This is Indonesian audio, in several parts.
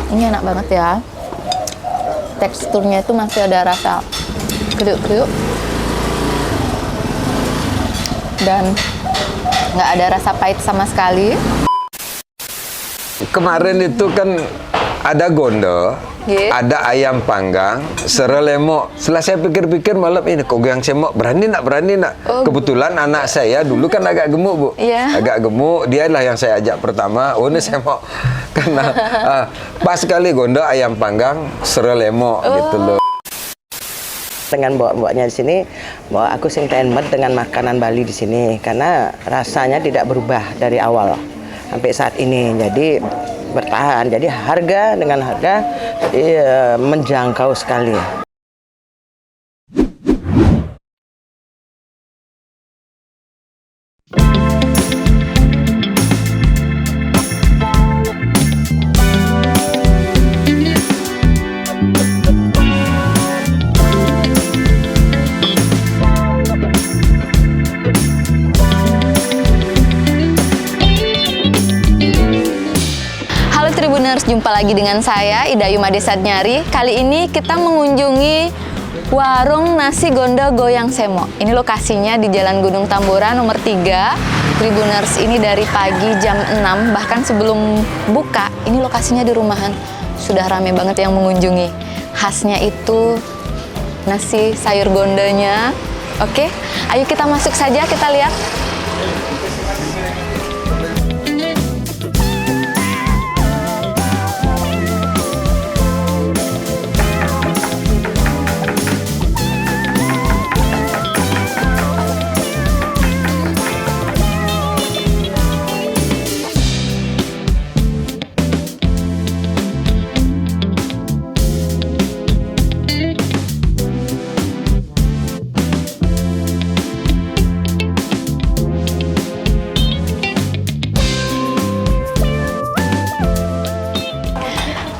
Ini enak banget ya. Teksturnya itu masih ada rasa kriuk-kriuk. Dan nggak ada rasa pahit sama sekali. Kemarin itu kan ada gondo, ada ayam panggang, serelemo. Setelah saya pikir-pikir malam ini, kok goyang semok, berani nak? Kebetulan anak saya dulu kan agak gemuk, Bu. Agak gemuk, dialah yang saya ajak pertama, ini semok. Karena pas sekali gondo, ayam panggang, serelemo, gitu loh. Dengan bawa-bawanya di sini, bahwa aku sing tenmet dengan makanan Bali di sini, karena rasanya tidak berubah dari awal sampai saat ini. Jadi bertahan, jadi harga dengan harga menjangkau sekali. Jumpa lagi dengan saya, Ida Yumade Sadnyari. Kali ini kita mengunjungi warung nasi Gondo Goyang Semok. Ini lokasinya di Jalan Gunung Tambora nomor 3. Tribuners, ini dari pagi jam 6, bahkan sebelum buka, ini lokasinya di rumahan. Sudah rame banget yang mengunjungi. Khasnya itu nasi sayur gondonya. Oke, ayo kita masuk saja, kita lihat.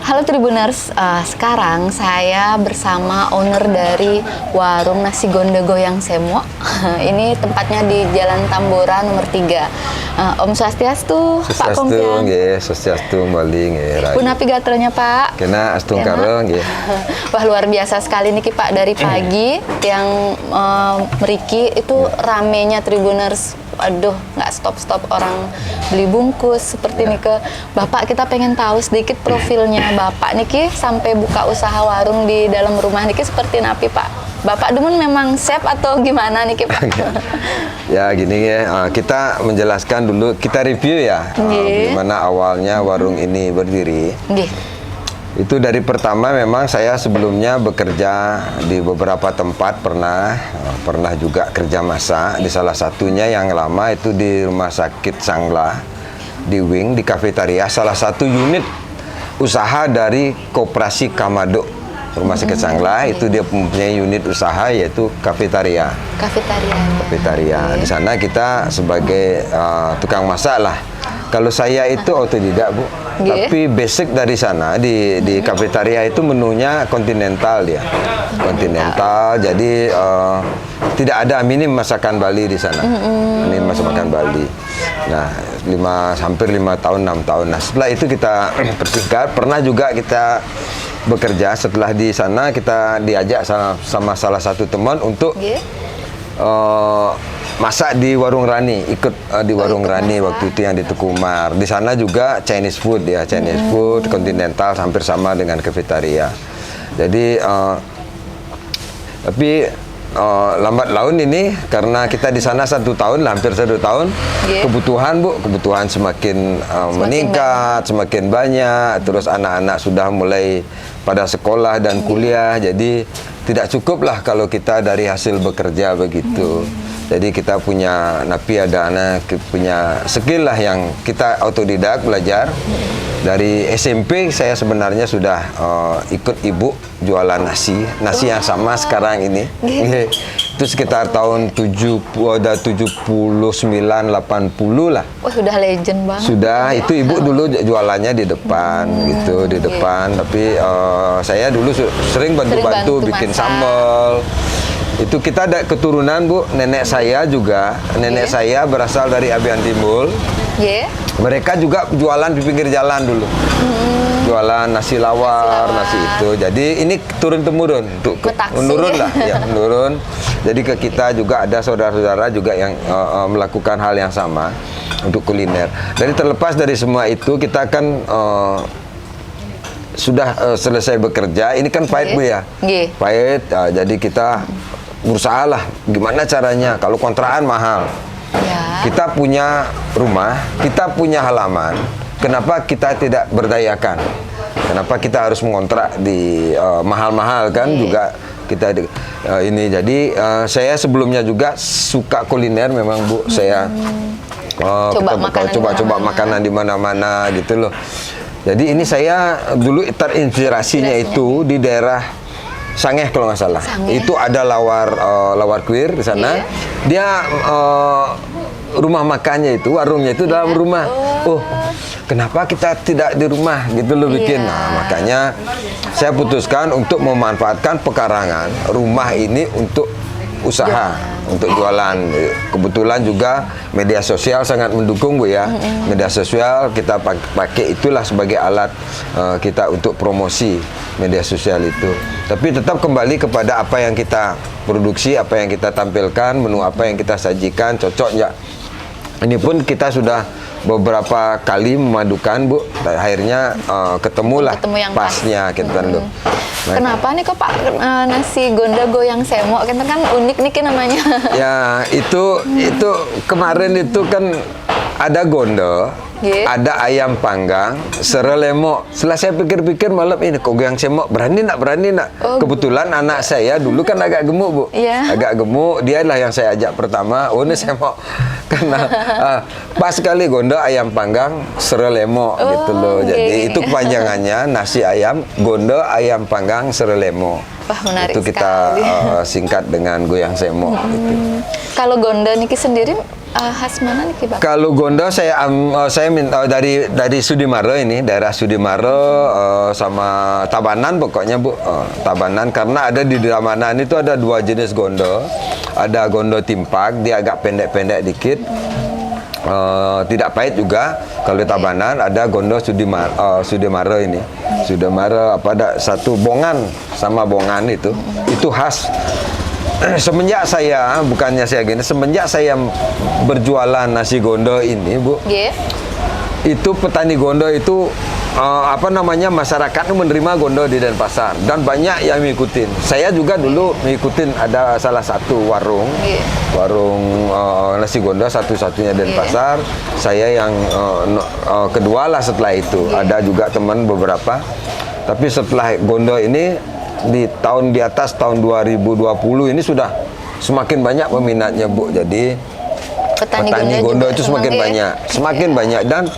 Halo Tribuners, sekarang saya bersama owner dari warung nasi Gondo Goyang Semok. Ini tempatnya di Jalan Tambora nomor 3. Om Swastiastu, Pak Kongkian. Nggih, Swastiastu Bali nggih. Punapi gatrolnya Pak? Kena astung karo nggih. Wah, luar biasa sekali nih Pak, dari pagi yang meriki itu ramenya Tribuners. Aduh, nggak stop-stop orang beli bungkus seperti ini ke Bapak. Kita pengen tahu sedikit profilnya Bapak niki sampai buka usaha warung di dalam rumah niki seperti napi Pak. Bapak demen memang chef atau gimana niki Pak? Ya gini ya, kita menjelaskan dulu, kita review ya gimana awalnya warung ini berdiri. Itu dari pertama memang saya sebelumnya bekerja di beberapa tempat, pernah juga kerja masak. Di salah satunya yang lama itu di Rumah Sakit Sangla, di Wing, di kafetaria, salah satu unit usaha dari Koperasi Kamado. Rumah Sakit Sangla itu dia mempunyai unit usaha yaitu kafetaria. Kafetaria. Di sana kita sebagai tukang masak lah. Kalau saya itu otodidak, Bu. Tapi basic dari sana di kafetaria itu menunya kontinental dia. Kontinental. Jadi tidak ada minim masakan Bali di sana. Minim masakan Bali. Nah, hampir 5 tahun, 6 tahun. Nah, setelah itu kita persingkat, pernah juga kita bekerja. Setelah di sana kita diajak sama salah satu teman untuk masak di Warung Rani, ikut di Warung Rani waktu itu yang di Tukumar. Di sana juga Chinese food ya, Chinese food kontinental hampir sama dengan kafetaria. Jadi tapi lambat laun ini karena kita di sana 1 tahun, hampir 1 tahun, kebutuhan semakin meningkat, semakin banyak. Terus anak-anak sudah mulai pada sekolah dan kuliah, jadi tidak cukup lah kalau kita dari hasil bekerja begitu. Jadi kita punya ada anak punya skill lah yang kita otodidak belajar. Dari SMP saya sebenarnya sudah ikut ibu jualan nasi yang sama sekarang ini. Itu sekitar tahun 79 80 lah. Wah, sudah legend banget. Sudah, itu ibu dulu jualannya di depan gitu, di depan. Tapi saya dulu sering bantu-bantu bikin sambal. Itu kita ada keturunan, Bu. Nenek saya juga, nenek saya berasal dari Abian Timbul. Ye. Mereka juga jualan di pinggir jalan dulu. Jualan nasi lawar, nasi itu. Jadi ini turun temurun, untuk Betaksi. menurun lah, ya menurun. Jadi ke kita juga ada saudara-saudara juga yang melakukan hal yang sama untuk kuliner. Jadi terlepas dari semua itu, kita kan sudah selesai bekerja. Ini kan pahit Bu ya, pahit. Jadi kita berusaha lah, gimana caranya? Kalau kontrakan mahal. Ya. Kita punya rumah, kita punya halaman. Kenapa kita tidak berdayakan? Kenapa kita harus mengontrak di mahal-mahal kan? Juga kita ini. Jadi saya sebelumnya juga suka kuliner memang Bu. Saya coba-coba makanan di mana-mana gitu loh. Jadi ini saya dulu terinspirasinya itu di daerah Sangeh kalau nggak salah. Sangeh. Itu ada lawar kuir di sana. Dia rumah makannya itu, warungnya itu dalam rumah. Oh, kenapa kita tidak di rumah gitu loh bikin. Nah, makanya saya putuskan untuk memanfaatkan pekarangan rumah ini untuk usaha, untuk jualan. Kebetulan juga media sosial sangat mendukung Bu ya. Media sosial kita pakai itulah sebagai alat kita untuk promosi media sosial itu. Tapi tetap kembali kepada apa yang kita produksi, apa yang kita tampilkan, menu apa yang kita sajikan, cocok nggak. Ini pun kita sudah beberapa kali memadukan Bu, akhirnya ketemulah yang pasnya kita dulu. Nah, kenapa nih kok Pak nasi gonda goyang semok? Kita kan unik nih namanya. ya itu kemarin itu kan ada gondo, ada ayam panggang, serelemo. Setelah saya pikir-pikir malam ini kok goyang semok, berani nak? Kebetulan anak saya dulu kan agak gemuk Bu, agak gemuk. Dialah yang saya ajak pertama. Oh ini semok. Karena pas sekali gondo ayam panggang serelemo gitu loh. Jadi itu kepanjangannya nasi ayam gondo ayam panggang serelemo. Wah, menarik itu kita singkat dengan goyang semok gitu. Kalau gondo niki sendiri khas mana nih Pak? Kalau gondo saya minta dari Sudimaro ini, daerah Sudimaro sama Tabanan pokoknya Bu. Tabanan karena ada di Tabanan itu ada dua jenis gondo. Ada gondo timpak, dia agak pendek-pendek dikit. Tidak pahit juga. Kalau di Tabanan ada gondo Sudimaro ini. Sudimaro ada satu bongan sama bongan itu khas. Semenjak saya berjualan nasi gondo ini Bu, itu petani gondo itu masyarakat menerima gondo di Denpasar dan banyak yang mengikutin. Saya juga dulu mengikutin, ada salah satu warung nasi gondo satu-satunya Denpasar. Saya yang kedua lah setelah itu. Ada juga teman beberapa. Tapi setelah gondo ini di atas tahun 2020 ini sudah semakin banyak peminatnya Bu. Jadi petani gondo itu semakin banyak dan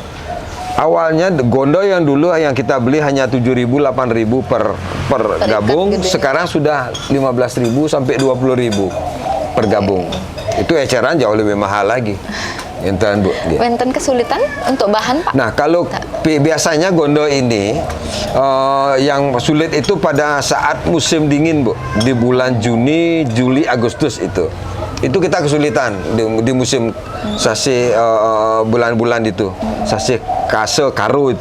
awalnya gondo yang dulu yang kita beli hanya 7.000 8.000 per gabung, sekarang sudah 15.000 sampai 20.000 per gabung. Itu eceran jauh lebih mahal lagi. Enten Bu. Wenten kesulitan untuk bahan Pak? Nah kalau biasanya gondo ini yang sulit itu pada saat musim dingin Bu, di bulan Juni, Juli, Agustus itu kita kesulitan di musim sasi bulan-bulan itu sasi karu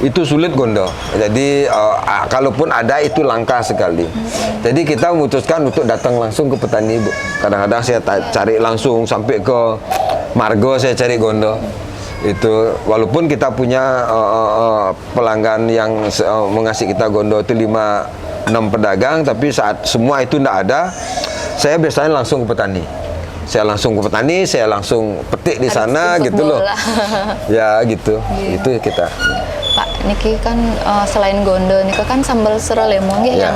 itu sulit gondo. Jadi kalaupun ada itu langka sekali. Jadi kita memutuskan untuk datang langsung ke petani Bu. Kadang-kadang saya cari langsung sampai ke Margo, saya cari gondo itu. Walaupun kita punya pelanggan yang mengasih kita gondo itu 5-6 pedagang, tapi saat semua itu tidak ada, saya biasanya langsung ke petani. Saya langsung petik di sana gitu loh. Ya gitu. Itu kita. Pak, niki kan selain gondo, niki kan sambal serelemo yang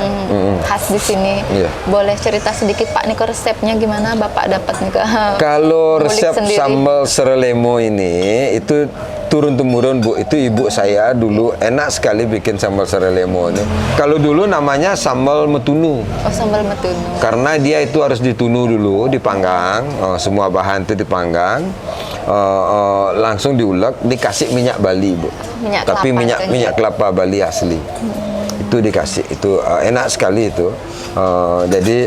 khas di sini. Boleh cerita sedikit Pak, niki resepnya gimana Bapak dapat nika? Kalau resep sambal serelemo ini itu turun temurun Bu. Itu ibu saya dulu enak sekali bikin sambal serelemo ini. Kalau dulu namanya sambal metunu. Oh, sambal metunu. Karena dia itu harus ditunu dulu, dipanggang, semua bahan itu dipanggang, langsung diulek, dikasih minyak Bali Bu. Tapi minyak kelapa Bali asli. Itu dikasih, itu enak sekali itu. Jadi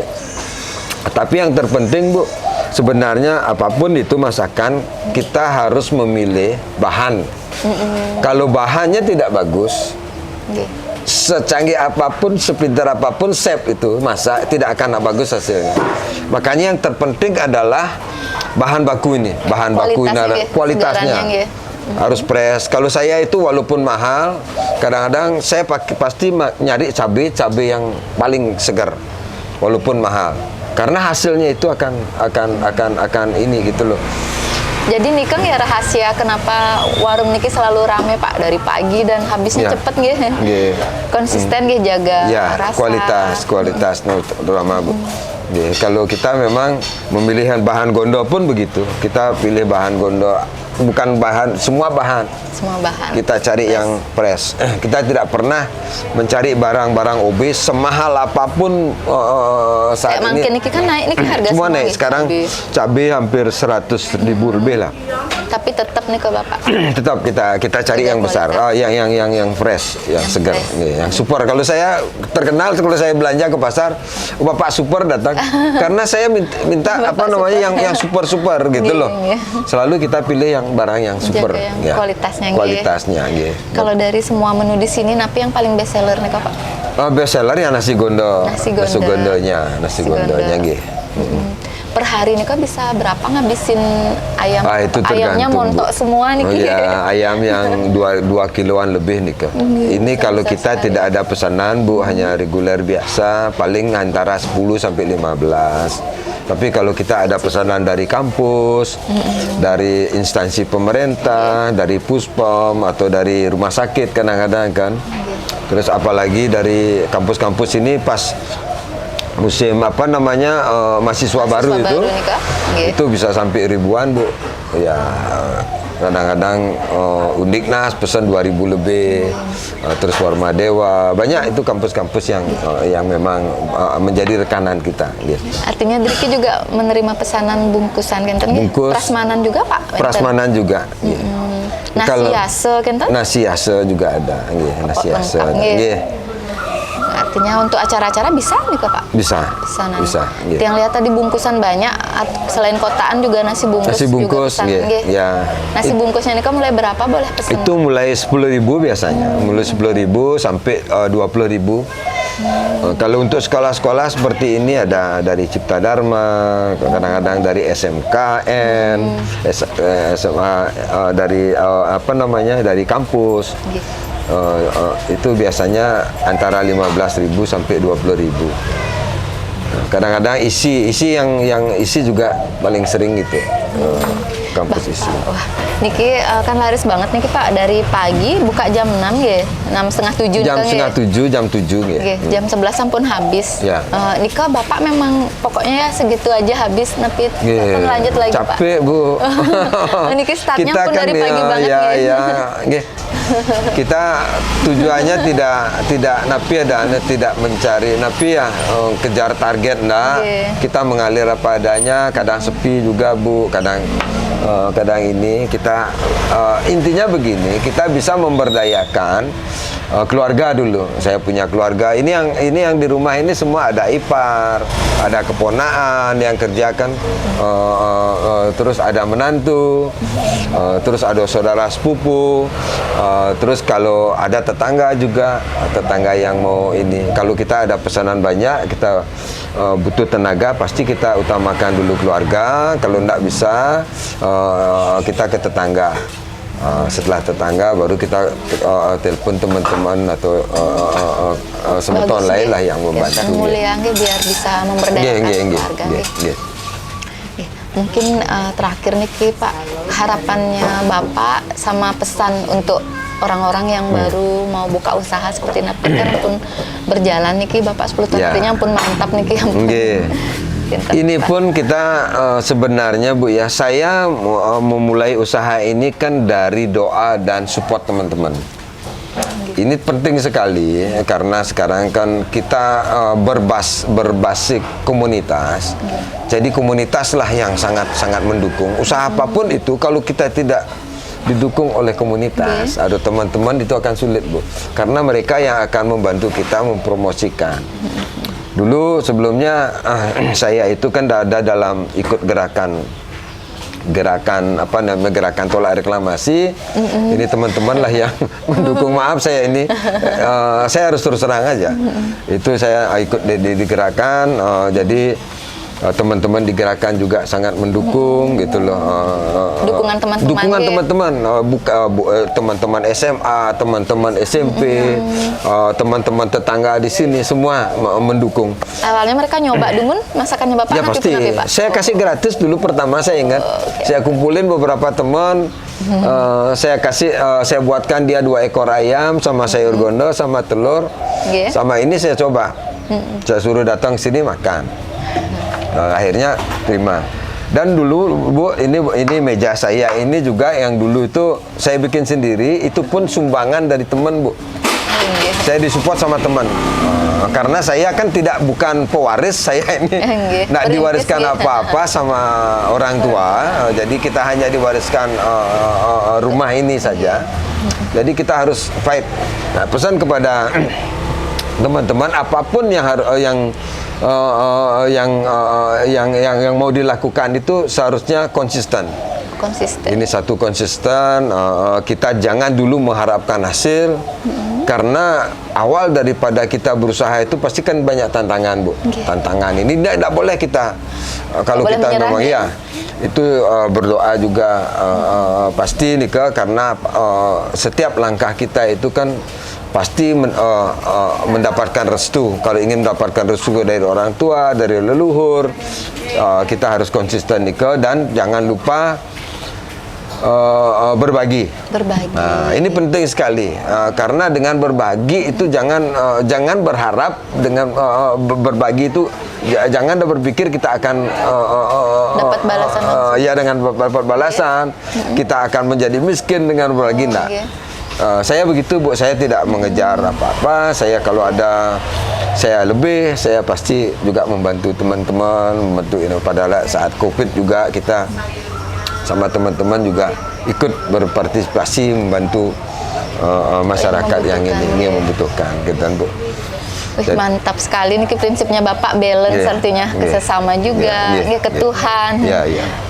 tapi yang terpenting Bu, sebenarnya apapun itu masakan, kita harus memilih bahan. Kalau bahannya tidak bagus, secanggih apapun, sepintar apapun chef itu masak, tidak akan bagus hasilnya. Makanya yang terpenting adalah bahan baku ini, bahan baku ini, kualitasnya harus fresh. Kalau saya itu walaupun mahal, kadang-kadang saya pasti nyari cabai yang paling segar, walaupun mahal, karena hasilnya itu akan ini gitu loh. Jadi nih Kang ya rahasia kenapa warung niki selalu rame Pak dari pagi dan habisnya cepet gitu. Konsisten gitu jaga rasa. Kualitas terutama Bu. Kalau kita memang memilih bahan gondo pun begitu. Kita pilih bahan gondo, bukan bahan, semua bahan. Kita cari yang fresh. Kita tidak pernah mencari barang-barang obes semahal apapun saat ini. Makin kan naik nih harga semua naik. Sekarang cabai hampir 100.000 lebih lah. Tapi tetap nih ke Bapak. Tetap kita cari yang besar, yang fresh, yang segar, nih, yang super. Kalau saya terkenal kalau saya belanja ke pasar, Bapak super datang. Karena saya minta apa namanya yang super gitu loh. Selalu kita pilih yang barang yang super, kualitasnya. Kalau dari semua menu di sini, napi yang paling best seller nih Pak? Best seller ya nasi gondo. Nasi gondonya. Per hari nih Kak bisa berapa ngabisin ayam? Itu ayamnya montok semua nih. Ayam yang 2 kiloan lebih nih Kak. Ini kalau kita tidak ada pesanan Bu, hanya reguler biasa, paling antara 10 sampai 15. Tapi kalau kita ada pesanan dari kampus, dari instansi pemerintah, dari puspom atau dari rumah sakit kadang-kadang kan. Terus apalagi dari kampus-kampus ini pas musim apa namanya mahasiswa baru itu bisa sampai ribuan Bu. Ya kadang-kadang Undiknas pesan 2.000 lebih, terus Warma Dewa, banyak itu kampus-kampus yang memang menjadi rekanan kita. Artinya Driki juga menerima pesanan bungkusan kenten? Bungkus, prasmanan juga Pak? Prasmanan juga. Nasi yase kenten? Nasi yase juga ada, nasi yase. Artinya untuk acara-acara bisa nih Pak? Bisa. Yang lihat tadi bungkusan banyak, selain kotaan juga nasi bungkus. Nasi bungkus, Nasi bungkusnya ini kan mulai berapa boleh pesan? Itu mulai 10.000 biasanya, mulai 10.000 sampai 20.000. Kalau untuk sekolah-sekolah seperti ini ada dari Cipta Dharma, kadang-kadang dari SMKN, SMA, dari apa namanya, dari kampus. Itu biasanya antara 15.000 sampai 20.000. Kadang-kadang isi yang isi juga paling sering gitu. Kampus isi. Wah, niki kan laris banget niki Pak, dari pagi buka jam 6 ya, 6:30 jam 6:30, jam 7 ya. Jam 11 sampun habis. Nika Bapak memang pokoknya ya segitu aja habis nepit. Lanjut lagi Pak. Capek Bu. Niki startnya pun dari pagi banget ya. Kita tujuannya tidak napi tidak mencari napi ya kejar target kita mengalir apa adanya, kadang sepi juga Bu, kadang ini kita intinya begini, kita bisa memberdayakan keluarga dulu. Saya punya keluarga ini yang di rumah ini semua ada ipar, ada keponaan yang kerjakan, terus ada menantu, terus ada saudara sepupu, terus kalau ada tetangga juga, tetangga yang mau ini. Kalau kita ada pesanan banyak, kita butuh tenaga, pasti kita utamakan dulu keluarga. Kalau enggak bisa, kita ke tetangga. Setelah tetangga baru kita telepon teman-teman atau semeton lain lah yang membantu. Mulia biar bisa memberdayakan keluarga. Mungkin terakhir nih Pak, harapannya Bapak sama pesan untuk orang-orang yang baru mau buka usaha seperti Napi kan pun berjalan nih Bapak 10 tahun artinya pun mantap nih Ini pun kita sebenarnya Bu ya, saya memulai usaha ini kan dari doa dan support teman-teman. Ini penting sekali karena sekarang kan kita berbasis komunitas. Jadi komunitaslah yang sangat mendukung. Usaha apapun itu kalau kita tidak didukung oleh komunitas, ada teman-teman itu akan sulit Bu. Karena mereka yang akan membantu kita mempromosikan. Dulu sebelumnya saya itu kan ada dalam ikut gerakan apa namanya, gerakan tolak reklamasi. Ini teman-teman lah yang mendukung. Maaf saya ini saya harus terus terang aja. Itu saya ikut di gerakan, jadi teman-teman di gerakan juga sangat mendukung gitu loh. Dukungan teman-teman. Dukungan teman-teman, teman-teman SMA, teman-teman SMP, teman-teman tetangga di sini semua mendukung. Awalnya mereka nyoba dungun masakannya Bapak Ya nanti pasti. Pak? Saya kasih gratis dulu pertama, saya ingat. Saya kumpulin beberapa teman, saya buatkan dia 2 ekor ayam sama sayur gondo sama telur, sama ini saya coba. Saya suruh datang sini makan. Akhirnya terima. Dan dulu Bu, ini meja saya ini juga yang dulu itu saya bikin sendiri, itu pun sumbangan dari teman Bu. Saya disupport sama teman. Karena saya kan bukan pewaris, saya ini nggak diwariskan apa-apa sama orang tua. Jadi kita hanya diwariskan rumah ini saja. Jadi kita harus fight. Nah, pesan kepada teman-teman, apapun yang mau dilakukan itu seharusnya konsisten. Ini satu konsisten. Kita jangan dulu mengharapkan hasil, karena awal daripada kita berusaha itu pasti kan banyak tantangan Bu. Tantangan ini tidak boleh kita kalau kita memang ya itu berdoa juga pasti nih, karena setiap langkah kita itu kan pasti mendapatkan restu. Kalau ingin mendapatkan restu dari orang tua, dari leluhur, kita harus konsisten nih, dan jangan lupa berbagi. Nah, ini penting sekali, karena dengan berbagi itu jangan berharap dengan berbagi itu jangan berpikir kita akan dapat balasan. Ya, dengan dapat balasan kita akan menjadi miskin dengan berbagi. Enggak. Saya begitu Bu, saya tidak mengejar apa-apa. Saya kalau ada saya lebih, saya pasti juga membantu teman-teman, membantu pada saat COVID juga kita sama teman-teman juga ikut berpartisipasi membantu masyarakat yang ini yang membutuhkan gitu Bu. Mantap sekali nih prinsipnya Bapak, balance artinya sesama juga, ke Tuhan,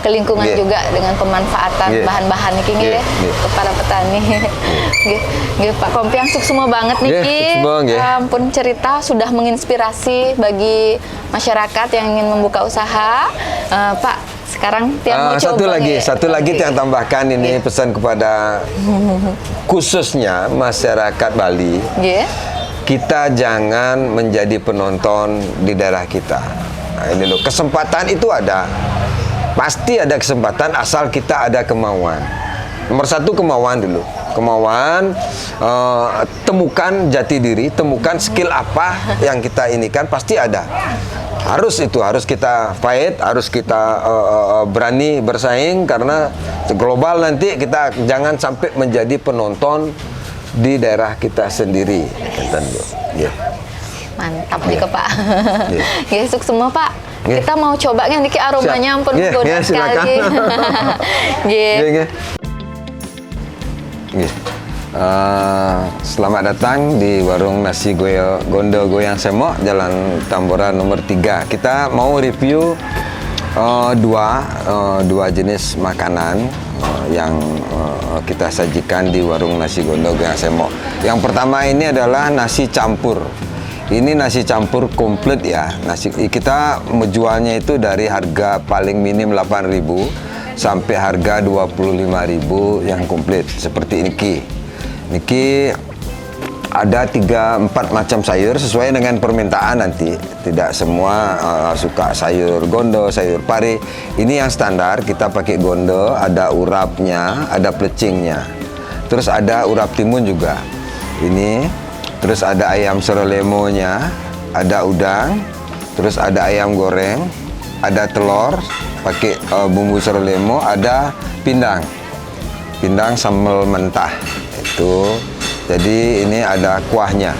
ke lingkungan juga dengan pemanfaatan bahan-bahan niki kepada petani. Pak Kompiang semua banget niki. Ampun, cerita sudah menginspirasi bagi masyarakat yang ingin membuka usaha. Pak, sekarang mau satu lagi yang tambahkan ini pesan kepada khususnya masyarakat Bali. Kita jangan menjadi penonton di daerah kita. Nah, ini loh, kesempatan itu ada. Pasti ada kesempatan asal kita ada kemauan. Nomor 1 kemauan dulu. Kemauan, temukan jati diri, temukan skill apa yang kita inikan, pasti ada. Harus kita fight, harus kita berani bersaing, karena global nanti kita jangan sampai menjadi penonton di daerah kita sendiri. Mantap nih Pak. Sukses semua Pak. Kita mau coba niki aromanya ampun menggoda sekali. Selamat datang di warung nasi gondo goyang semok, Jalan Tamboran nomor 3. Kita mau review dua jenis makanan yang kita sajikan di warung nasi gondo goyang semok. Yang pertama ini adalah nasi campur. Ini nasi campur komplit ya. Kita menjualnya itu dari harga paling minim 8.000 sampai harga 25.000 yang komplit seperti niki ada 3-4 macam sayur sesuai dengan permintaan nanti. Tidak semua suka sayur gondo, sayur pari. Ini yang standar, kita pakai gondo, ada urapnya, ada plecingnya. Terus ada urap timun juga. Ini, terus ada ayam serolemo-nya, ada udang, terus ada ayam goreng, ada telur, pakai bumbu serolemo, ada pindang sambal mentah. Itu. Jadi ini ada kuahnya.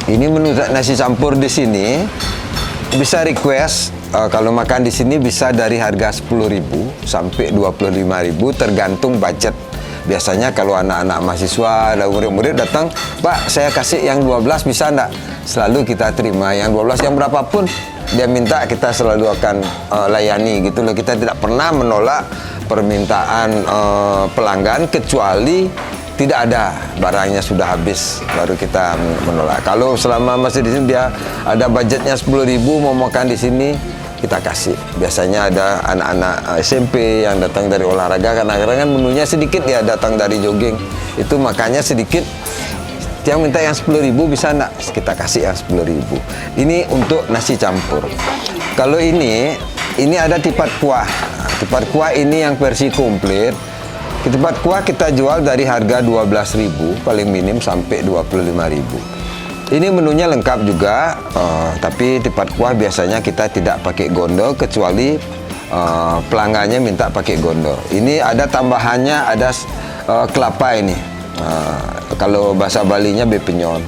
Ini menu nasi campur di sini bisa request kalau makan di sini bisa dari harga 10.000 sampai 25.000 tergantung budget Biasanya kalau anak-anak mahasiswa dan murid-murid datang, Pak, saya kasih yang 12 bisa enggak? Selalu kita terima yang 12, yang berapapun dia minta kita selalu akan layani gitu loh. Kita tidak pernah menolak permintaan pelanggan kecuali tidak ada barangnya sudah habis baru kita menolak. Kalau selama masih di sini dia ada budgetnya 10.000 mau makan di sini kita kasih. Biasanya ada anak-anak SMP yang datang dari olahraga karena kadang-kadang menunya sedikit, dia datang dari jogging itu makannya sedikit. Dia minta yang 10.000 bisa enggak? Kita kasih yang 10.000. Ini untuk nasi campur. Kalau ini ada tipat kuah. Tipat kuah ini yang versi komplit. Tipat kuah kita jual dari harga 12.000 paling minim sampai 25.000. Ini menunya lengkap juga, tapi tipat kuah biasanya kita tidak pakai gondo kecuali pelanggannya minta pakai gondo. Ini ada tambahannya, ada kelapa ini. Kalau bahasa Balinya bepenyon.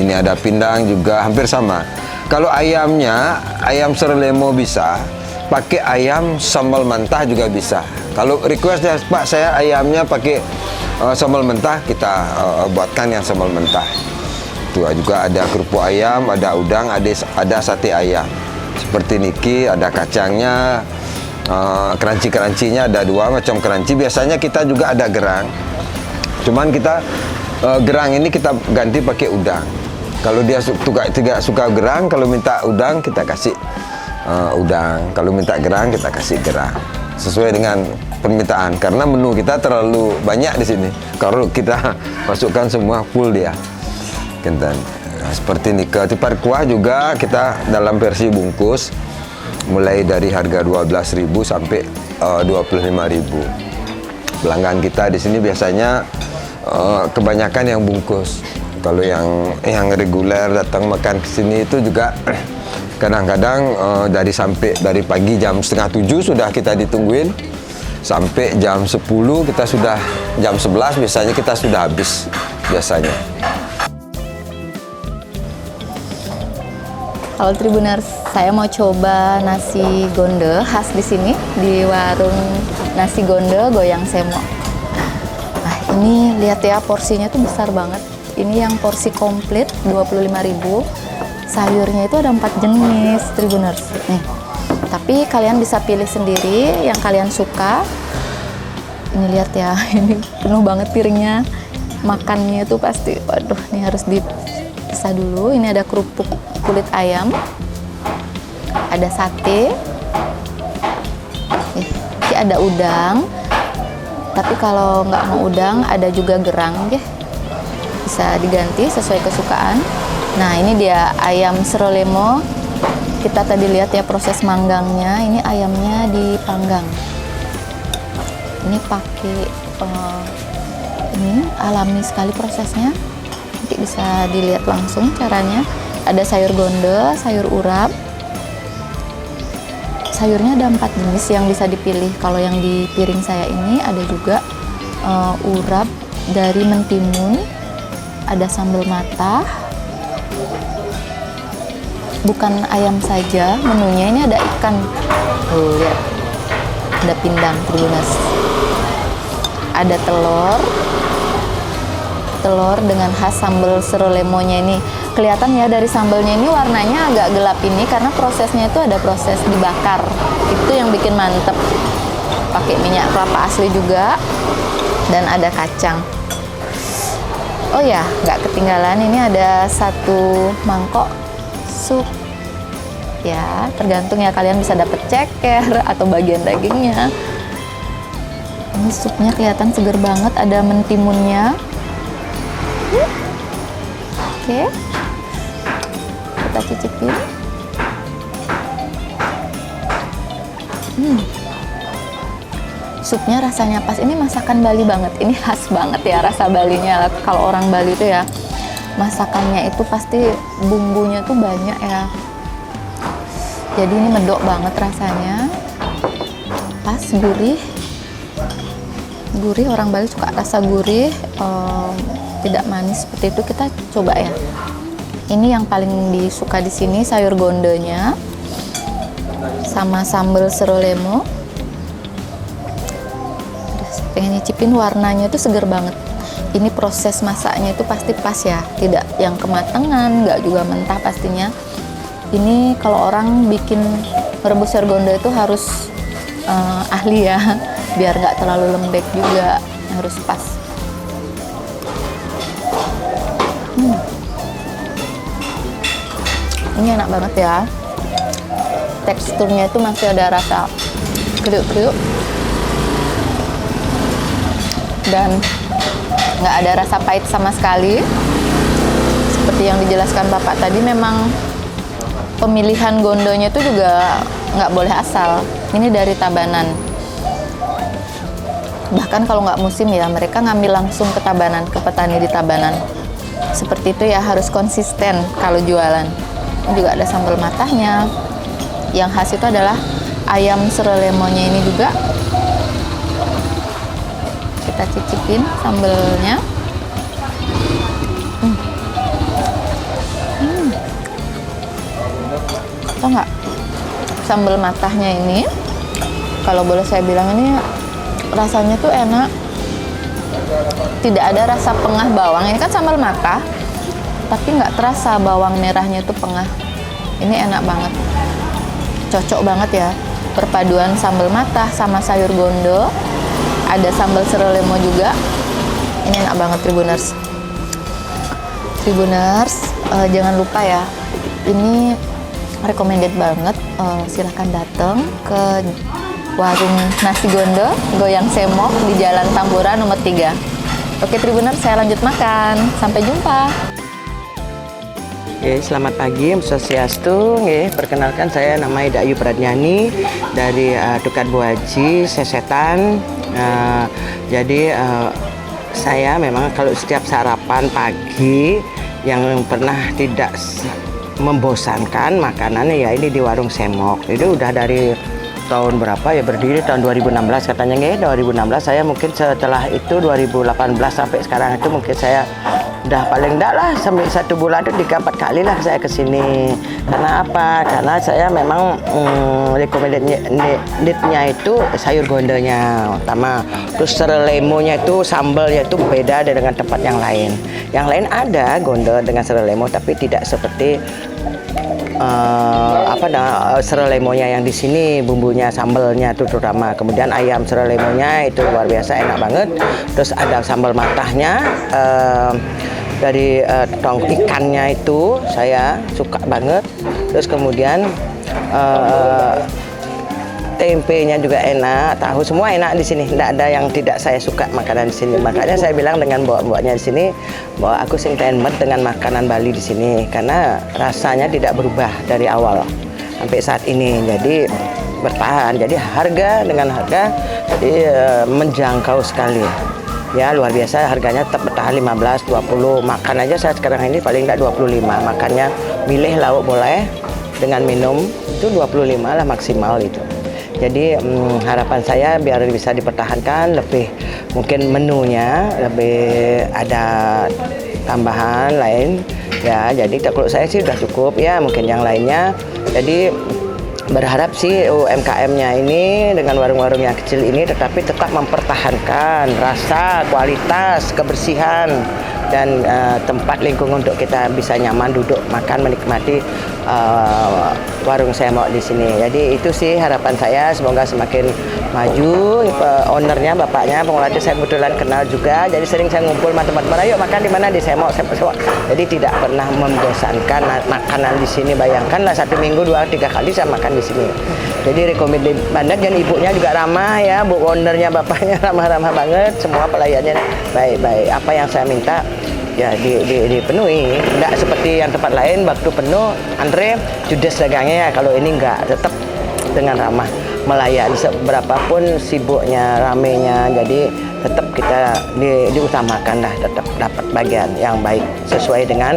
Ini ada pindang juga hampir sama. Kalau ayamnya, ayam serelemo bisa. Pakai ayam sambal mentah juga bisa. Kalau requestnya, Pak, saya ayamnya pakai sambal mentah, kita buatkan yang sambal mentah. Itu juga ada kerupuk ayam, ada udang, ada sate ayam. Seperti niki, ada kacangnya, crunchy-crunchy-nya ada 2 macam crunchy. Biasanya kita juga ada gerang. Cuman kita gerang ini kita ganti pakai udang. Kalau dia tidak suka gerang, kalau minta udang kita kasih udang. Kalau minta gerang kita kasih gerang. Sesuai dengan permintaan. Karena menu kita terlalu banyak di sini. Kalau kita masukkan semua full dia. Kenten. Seperti ini. Tipat kuah juga kita dalam versi bungkus. Mulai dari harga 12.000 sampai 25.000. Pelanggan kita di sini biasanya kebanyakan yang bungkus. Kalau yang reguler datang makan ke sini itu juga kadang-kadang dari pagi jam 6:30 sudah kita ditungguin sampai jam 10 kita sudah, jam 11 biasanya kita sudah habis biasanya. Kalau Tribuners, saya mau coba nasi gonde khas di sini di warung nasi gonde Goyang Semo. Nah, ini lihat ya, porsinya tuh besar banget. Ini yang porsi komplit 25.000. Sayurnya itu ada 4 jenis, Tribuners. Nih. Tapi kalian bisa pilih sendiri yang kalian suka. Ini lihat ya, ini penuh banget piringnya. Makannya itu pasti, waduh, ini harus dipisah dulu. Ini ada kerupuk kulit ayam. Ada sate. Ini ada udang. Tapi kalau nggak mau udang, ada juga gerang, ya. Bisa diganti sesuai kesukaan. Nah, ini dia ayam serolemo. Kita tadi lihat ya proses manggangnya. Ini ayamnya dipanggang. Ini pakai ini alami sekali prosesnya. Nanti bisa dilihat langsung caranya. Ada sayur gonde, sayur urap. Sayurnya ada 4 jenis yang bisa dipilih. Kalau yang di piring saya ini ada juga urap dari mentimun. Ada sambal matah. Bukan ayam saja menunya, ini ada ikan. Oh, lihat. Ada pindang, Tribuners. Ada telur dengan khas sambal serolemonya ini. Kelihatan ya dari sambalnya ini warnanya agak gelap ini karena prosesnya itu ada proses dibakar. Itu yang bikin mantep. Pakai minyak kelapa asli juga dan ada kacang. Oh ya, nggak ketinggalan, ini ada 1 mangkok sup. Ya, tergantung ya, kalian bisa dapet ceker atau bagian dagingnya. Ini supnya kelihatan seger banget, ada mentimunnya. Oke. Kita cicipin. Supnya rasanya pas. Ini masakan Bali banget. Ini khas banget ya rasa Balinya. Kalau orang Bali itu ya masakannya itu pasti bumbunya tuh banyak ya. Jadi ini medok banget rasanya. Pas, gurih. Gurih, orang Bali suka rasa gurih, tidak manis seperti itu. Kita coba ya. Ini yang paling disuka di sini sayur gondenya sama sambal serolemo. pengen nyicipin, warnanya itu seger banget. Ini proses masaknya itu pasti pas ya, tidak yang kematangan, nggak juga mentah pastinya. Ini kalau orang bikin merebus sayur gondo itu harus ahli ya, biar nggak terlalu lembek juga, harus pas. Ini enak banget ya, teksturnya itu masih ada rasa kriuk-kriuk dan nggak ada rasa pahit sama sekali. Seperti yang dijelaskan Bapak tadi, memang pemilihan gondonya itu juga nggak boleh asal. Ini dari Tabanan. Bahkan kalau nggak musim ya, mereka ngambil langsung ke Tabanan, ke petani di Tabanan. Seperti itu ya, harus konsisten kalau jualan. Ini juga ada sambal matahnya. Yang khas itu adalah ayam serelemonya ini juga. Kita cicipin sambalnya. Tau nggak, sambal matahnya ini, kalau boleh saya bilang, ini rasanya tuh enak. Tidak ada rasa pengah bawang. Ini kan sambal matah, tapi nggak terasa bawang merahnya itu pengah. Ini enak banget, cocok banget ya, perpaduan sambal matah sama sayur gondo. Ada sambal serelemo juga. Ini enak banget Tribuners. Jangan lupa ya, ini recommended banget. Silahkan datang ke warung nasi gondo Goyang Semok di Jalan Tamburan nomor 3. Oke Tribuners, saya lanjut makan. Sampai jumpa. Selamat pagi, Om Swastiastu. Perkenalkan, saya nama Idayu Pradnyani dari Dukan Buaji, Sesetan. Saya memang kalau setiap sarapan pagi yang pernah tidak membosankan makanannya ya ini di warung Semok. Itu udah dari tahun berapa ya, berdiri tahun 2016 katanya nggih. 2016 saya mungkin setelah itu 2018 sampai sekarang itu mungkin saya udah paling enggak lah sampai 1 bulan itu 3-4 kali lah saya ke sini. Karena apa? Karena saya memang recommended-nya itu sayur gondonya utama. Terus serelemonya itu sambalnya itu beda dengan tempat yang lain. Yang lain ada gondo dengan serelemo tapi tidak seperti serelemonya yang di sini, bumbunya sambalnya itu terutama. Kemudian ayam serelemonya itu luar biasa enak banget. Terus ada sambal matahnya, dari tong ikannya itu saya suka banget. Terus kemudian tempenya juga enak, tahu semua enak di sini. Tidak ada yang tidak saya suka makanan di sini. Makanya saya bilang dengan mbak-mbaknya di sini bahwa aku sing tenet dengan makanan Bali di sini karena rasanya tidak berubah dari awal sampai saat ini. Jadi bertahan. Jadi harga dengan harga jadi menjangkau sekali. Ya luar biasa, harganya tetap bertahan 15, 20. Makan aja saya sekarang ini paling enggak 25. Makannya milih lauk boleh, dengan minum itu 25 lah maksimal itu. Jadi harapan saya biar bisa dipertahankan, lebih mungkin menunya lebih ada tambahan lain ya. Jadi kalau saya sih udah cukup ya, mungkin yang lainnya. Jadi berharap sih UMKM-nya ini dengan warung-warung yang kecil ini tetapi tetap mempertahankan rasa, kualitas, kebersihan dan tempat lingkungan untuk kita bisa nyaman duduk makan menikmati warung Semok di sini. Jadi itu sih harapan saya, semoga semakin maju. Ownernya, bapaknya, pengelolanya saya kebetulan kenal juga. Jadi sering saya ngumpul sama teman-teman, ayo makan di mana, di Semok. Jadi tidak pernah membosankan makanan di sini. Bayangkanlah 1 minggu 2-3 kali saya makan di sini. Jadi recommended banget, dan ibunya juga ramah ya, bu ownernya, bapaknya ramah-ramah banget. Semua pelayannya baik-baik. Apa yang saya minta ya dipenuhi. Enggak seperti yang tempat lain waktu penuh Andre judes dagangnya ya, kalau ini enggak, tetap dengan ramah melayani seberapapun sibuknya ramenya. Jadi tetap kita diutamakan lah, tetap dapat bagian yang baik sesuai dengan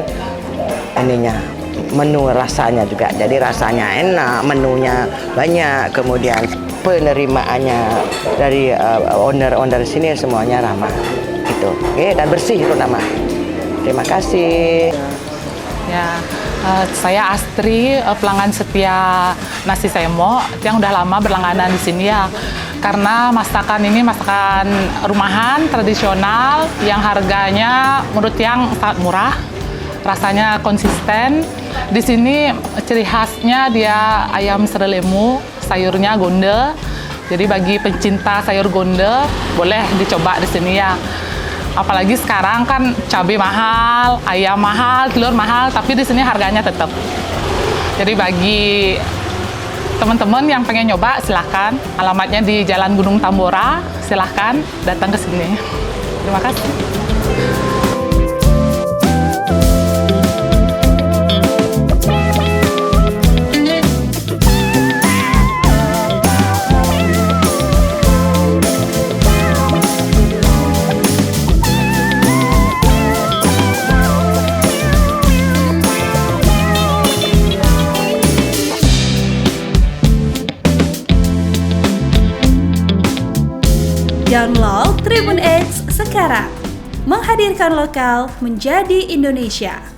ininya, menu rasanya juga. Jadi rasanya enak, menunya banyak, kemudian penerimaannya dari owner sini semuanya ramah gitu. Oke, dan bersih terutama. Terima kasih. Ya, saya Astri, pelanggan setia nasi semo yang udah lama berlangganan di sini ya. Karena masakan ini masakan rumahan tradisional yang harganya menurut yang sangat murah, rasanya konsisten. Di sini ciri khasnya dia ayam serelemu, sayurnya gonde. Jadi bagi pencinta sayur gonde boleh dicoba di sini ya. Apalagi sekarang kan cabai mahal, ayam mahal, telur mahal, tapi di sini harganya tetap. Jadi bagi teman-teman yang pengen nyoba, silahkan. Alamatnya di Jalan Gunung Tambora, silahkan datang ke sini. Terima kasih. Download Tribun X sekarang, menghadirkan lokal menjadi Indonesia.